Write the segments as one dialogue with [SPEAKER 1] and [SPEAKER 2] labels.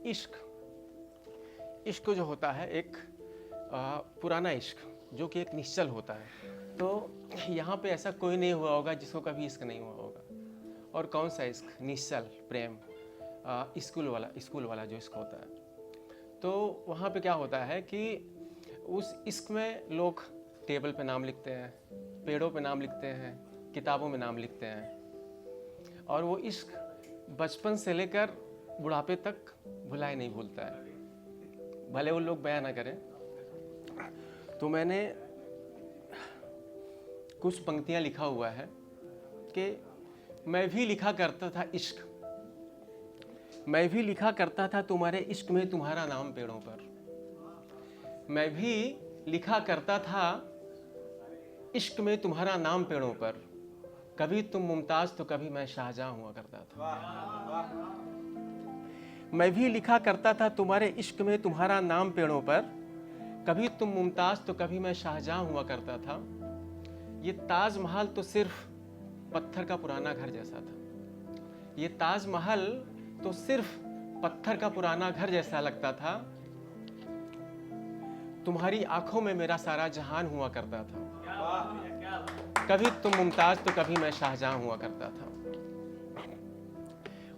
[SPEAKER 1] इश्क इश्क जो होता है एक पुराना इश्क जो कि एक निश्चल होता है। तो यहाँ पे ऐसा कोई नहीं हुआ होगा जिसको कभी इश्क नहीं हुआ होगा। और कौन सा इश्क? निश्चल प्रेम, स्कूल वाला जो इश्क होता है। तो वहाँ पे क्या होता है कि उस इश्क में लोग टेबल पे नाम लिखते हैं, पेड़ों पे नाम लिखते हैं, किताबों में नाम लिखते हैं, और वो इश्क बचपन से लेकर बुढ़ापे तक भुलाए नहीं भूलता है, भले वो लोग बयान ना करें। तो मैंने कुछ पंक्तियां लिखा हुआ है कि मैं भी लिखा करता था इश्क, मैं भी लिखा करता था तुम्हारे इश्क में तुम्हारा नाम पेड़ों पर। मैं भी लिखा करता था इश्क में तुम्हारा नाम पेड़ों पर, कभी तुम मुमताज तो कभी मैं शाहजहां हुआ करता था। मैं भी लिखा करता था तुम्हारे इश्क में तुम्हारा नाम पेड़ों पर, कभी तुम मुमताज तो कभी मैं शाहजहां हुआ करता था। ये ताजमहल तो सिर्फ पत्थर का पुराना घर जैसा था, ये ताजमहल तो सिर्फ पत्थर का पुराना घर जैसा लगता था। तुम्हारी आंखों में मेरा सारा जहान हुआ करता था, कभी तुम मुमताज तो कभी मैं शाहजहां हुआ करता था।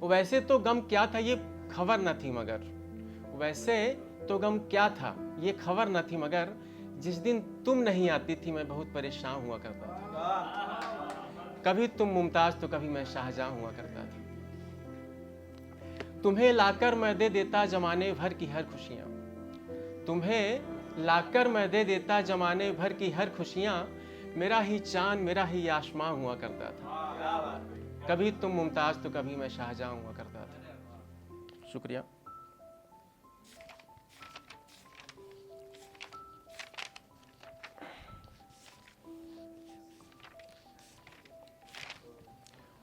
[SPEAKER 1] वैसे तो गम क्या था ये खबर न थी मगर, वैसे तो गम क्या था ये खबर न थी मगर, जिस दिन तुम नहीं आती थी मैं बहुत परेशान हुआ करता था। कभी तुम मुमताज तो कभी मैं शाहजहां हुआ करता था। तुम्हें लाकर मैं दे देता जमाने भर की हर खुशियां, तुम्हें लाकर मैं दे देता जमाने भर की हर खुशियां, मेरा ही चांद मेरा ही आसमां हुआ करता था। कभी तुम मुमताज तो कभी मैं शाहजहां हुआ करता था। शुक्रिया।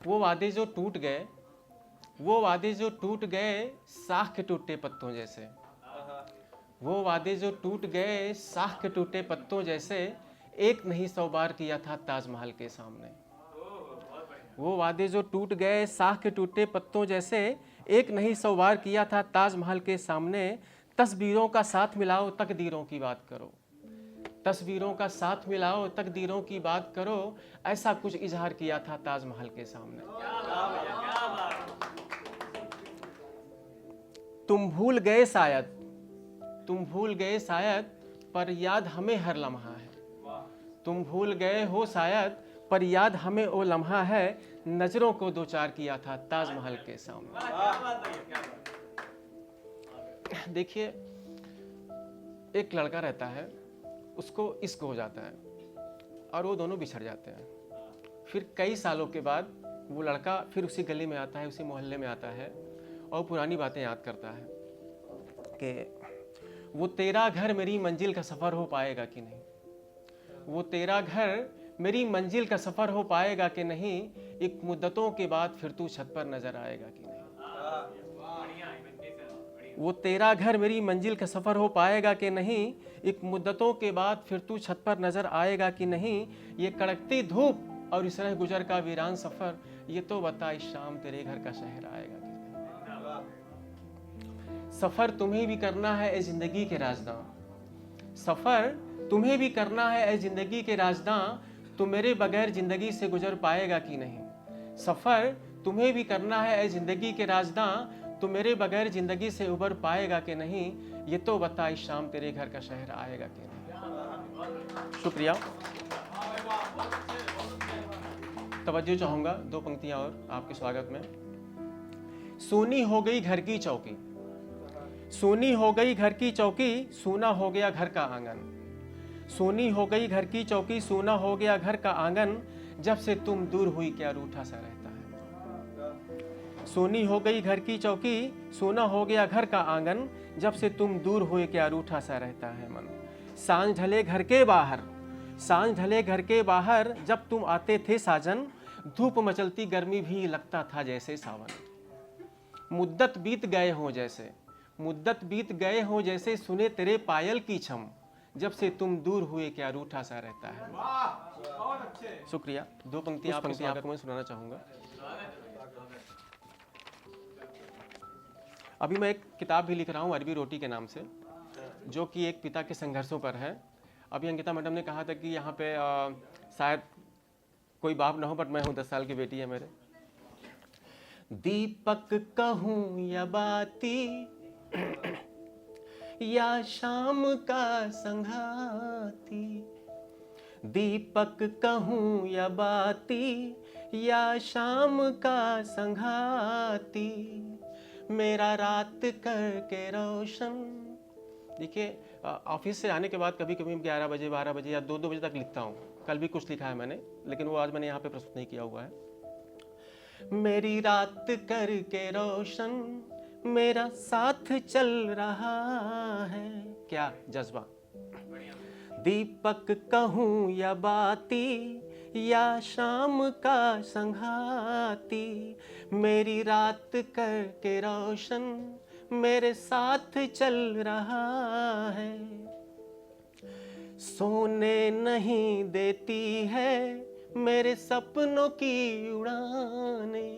[SPEAKER 1] वो वादे जो टूट गए, वो वादे जो टूट गए साख के टूटे पत्तों जैसे, वो वादे जो टूट गए साख के टूटे पत्तों जैसे, एक नहीं 100 बार किया था ताजमहल के सामने। वो वादे जो टूट गए साख के टूटे पत्तों जैसे, एक नहीं 100 बार किया था ताजमहल के सामने। तस्वीरों का साथ मिलाओ तकदीरों की बात करो, तस्वीरों का साथ मिलाओ तकदीरों की बात करो, ऐसा कुछ इजहार किया था ताजमहल के सामने। तुम भूल गए शायद, तुम भूल गए शायद, पर याद हमें हर लम्हा है। तुम भूल गए हो शायद, पर याद हमें वो लम्हा है, नजरों को दो चार किया था ताजमहल के सामने। देखिए, एक लड़का रहता है, उसको इश्क हो जाता है और वो दोनों बिछड़ जाते हैं। फिर कई सालों के बाद वो लड़का फिर उसी गली में आता है, उसी मोहल्ले में आता है और पुरानी बातें याद करता है कि वो तेरा घर मेरी मंजिल का सफ़र हो पाएगा कि नहीं, वो तेरा घर मेरी मंजिल का सफ़र हो पाएगा कि नहीं, एक मुद्दतों के बाद फिर तू छत पर नजर आएगा कि नहीं। वो तेरा घर मेरी मंजिल का सफ़र हो पाएगा कि नहीं, एक मुद्दतों के बाद फिर तू छत पर नजर आएगा कि नहीं। ये कड़कती धूप और इस तरह गुजर का वीरान सफ़र, ये तो बता इस शाम तेरे घर का शहर आएगा कि नहीं। सफ़र तुम्हें भी करना है ए जिंदगी के राजदां, सफ़र तुम्हें भी करना है ए जिंदगी के राजदां, तू मेरे बगैर जिंदगी से गुजर पाएगा कि नहीं। सफ़र तुम्हें भी करना है ए जिंदगी के राजदां, तू मेरे बगैर जिंदगी से उबर पाएगा कि नहीं। ये तो बता इस शाम तेरे घर का शहर आएगा कि नहीं। शुक्रिया। तवज्जो चाहूँगा, 2 पंक्तियाँ और आपके स्वागत में। सोनी हो गई घर की चौकी, सोनी हो गई घर की चौकी, सूना हो गया घर का आंगन। सोनी हो गई घर की चौकी, सूना हो गया घर का आंगन, जब से तुम दूर हुई क्या रूठा सा रहता है। सोनी हो गई घर की चौकी, सूना हो गया घर का आंगन, जब से तुम दूर हुए क्या रूठा सा रहता है मन। सांझ ढले घर के बाहर, सांझ ढले घर के बाहर, जब तुम आते थे साजन, धूप मचलती गर्मी भी लगता था जैसे सावन। मुद्दत बीत गए हो जैसे, मुद्दत बीत गए हो जैसे, सुने तेरे पायल की छम, जब से तुम दूर हुए क्या रूठा सा रहता है। शुक्रिया। 2 पंक्तियां आपको मैं सुनाना चाहूँगा। अभी मैं एक किताब भी लिख रहा हूँ अरबी रोटी के नाम से, जो कि एक पिता के संघर्षों पर है। अभी अंकिता मैडम ने कहा था कि यहाँ पे शायद कोई बाप ना हो, बट मैं हूँ, 10 साल की बेटी है मेरे। दीपक कहूँ या बाती या शाम का संघाती, दीपक कहूँ या बाती या शाम का संघाती, मेरा रात करके रोशन। देखिए ऑफिस से आने के बाद कभी कभी 11 बजे 12 बजे या 2 बजे तक लिखता हूँ। कल भी कुछ लिखा है मैंने, लेकिन वो आज मैंने यहाँ पे प्रस्तुत नहीं किया हुआ है। मेरी रात करके रोशन मेरा साथ चल रहा है, क्या जज्बा। दीपक कहूँ या बाती या शाम का संघाती, मेरी रात करके रोशन मेरे साथ चल रहा है। सोने नहीं देती है मेरे सपनों की उड़ाने,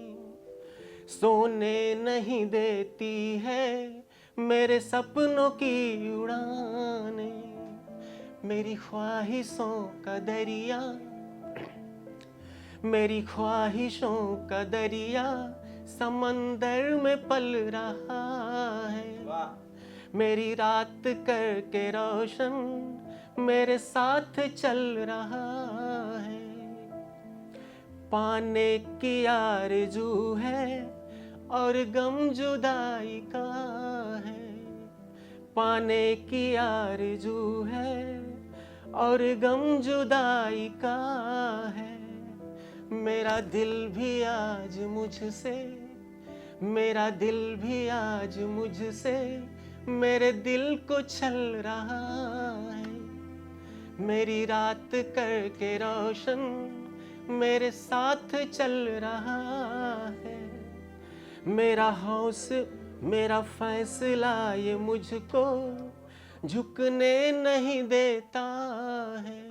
[SPEAKER 1] सोने नहीं देती है मेरे सपनों की उड़ाने, मेरी ख्वाहिशों का दरिया, मेरी ख्वाहिशों का दरिया समंदर में पल रहा है। मेरी रात करके रोशन मेरे साथ चल रहा है। पाने की आरज़ू है और गम जुदाई का है, पाने की आरज़ू है और गम जुदाई का है। मेरा दिल भी आज मुझसे, मेरा दिल भी आज मुझसे मेरे दिल को छल रहा है। मेरी रात करके रोशन मेरे साथ चल रहा है। मेरा मेरा फैसला ये मुझको झुकने नहीं देता है।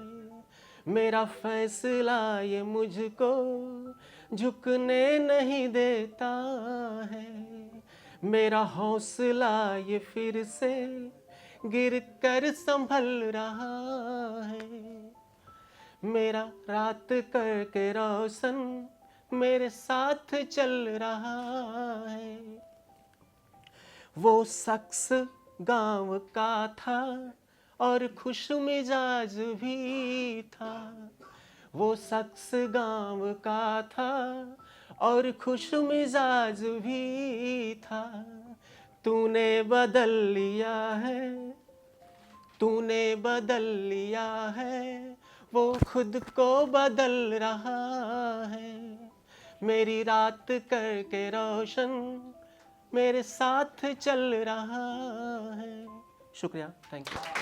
[SPEAKER 1] मेरा फैसला ये मुझको झुकने नहीं देता है। मेरा हौसला ये फिर से गिर कर संभल रहा है। मेरा रात करके रोशन मेरे साथ चल रहा है। वो शख्स गांव का था और खुश मिजाज भी था, वो शख्स गांव का था और खुश मिजाज भी था। तूने बदल लिया है, तूने बदल लिया है, वो खुद को बदल रहा है। मेरी रात करके रोशन मेरे साथ चल रहा है। शुक्रिया, थैंक यू।